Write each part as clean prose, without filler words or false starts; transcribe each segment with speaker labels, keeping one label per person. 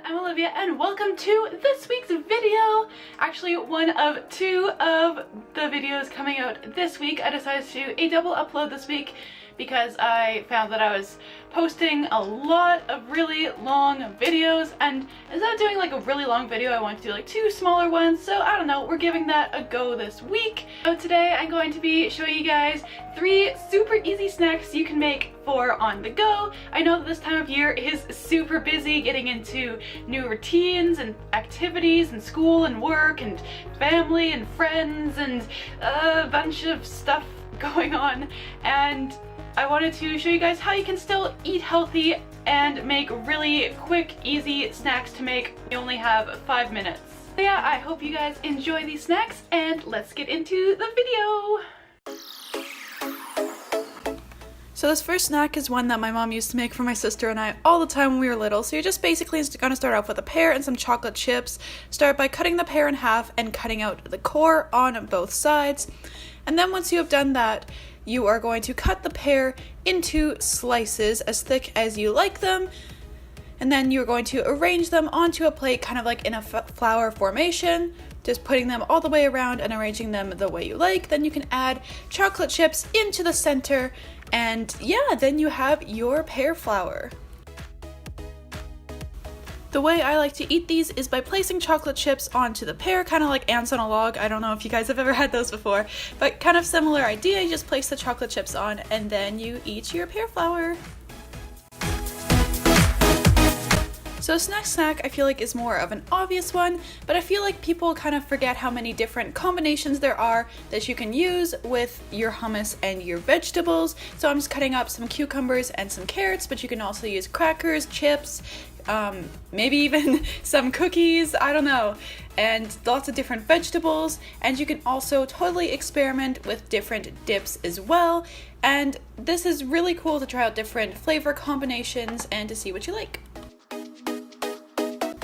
Speaker 1: I'm Olivia and welcome to this week's video. Actually, one of two of the videos coming out this week. I decided to do a double upload this week because I found that I was posting a lot of really long videos, and instead of doing like a really long video, I wanted to do like two smaller ones. So I don't know, we're giving that a go this week. So today I'm going to be showing you guys 3 super easy snacks you can make for on the go. I know that this time of year is super busy getting into new routines and activities and school and work and family and friends and a bunch of stuff going on, and I wanted to show you guys how you can still eat healthy and make really quick, easy snacks to make. You only have 5 minutes. So yeah, I hope you guys enjoy these snacks, and let's get into the video. So this first snack is one that my mom used to make for my sister and I all the time when we were little. So you're just basically gonna start off with a pear and some chocolate chips. Start by cutting the pear in half and cutting out the core on both sides. And then once you have done that, you are going to cut the pear into slices as thick as you like them, and then you're going to arrange them onto a plate kind of like in a flower formation, just putting them all the way around and arranging them the way you like. Then you can add chocolate chips into the center, and yeah, then you have your pear flower. The way I like to eat these is by placing chocolate chips onto the pear, kind of like ants on a log. I don't know if you guys have ever had those before, but kind of similar idea. You just place the chocolate chips on and then you eat your pear flower. So snack I feel like is more of an obvious one, but I feel like people kind of forget how many different combinations there are that you can use with your hummus and your vegetables. So I'm just cutting up some cucumbers and some carrots, but you can also use crackers, chips, maybe even some cookies, I don't know, and lots of different vegetables. And you can also totally experiment with different dips as well, and this is really cool to try out different flavor combinations and to see what you like.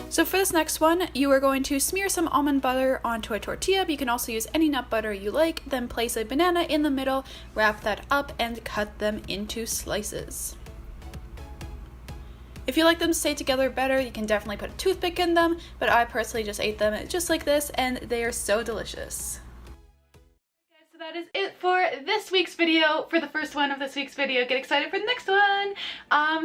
Speaker 1: So for this next one, you are going to smear some almond butter onto a tortilla, but you can also use any nut butter you like, then place a banana in the middle, wrap that up, and cut them into slices. If you like them to stay together better, you can definitely put a toothpick in them, but I personally just ate them just like this, and they are so delicious. So that is it for this week's video, for the first one of this week's video. Get excited for the next one.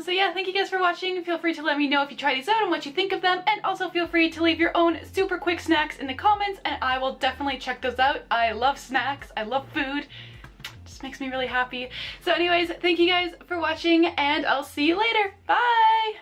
Speaker 1: So yeah, thank you guys for watching. Feel free to let me know if you try these out and what you think of them, and also feel free to leave your own super quick snacks in the comments, and I will definitely check those out. I love snacks, I love food. Just makes me really happy. So anyways, thank you guys for watching, and I'll see you later. Bye!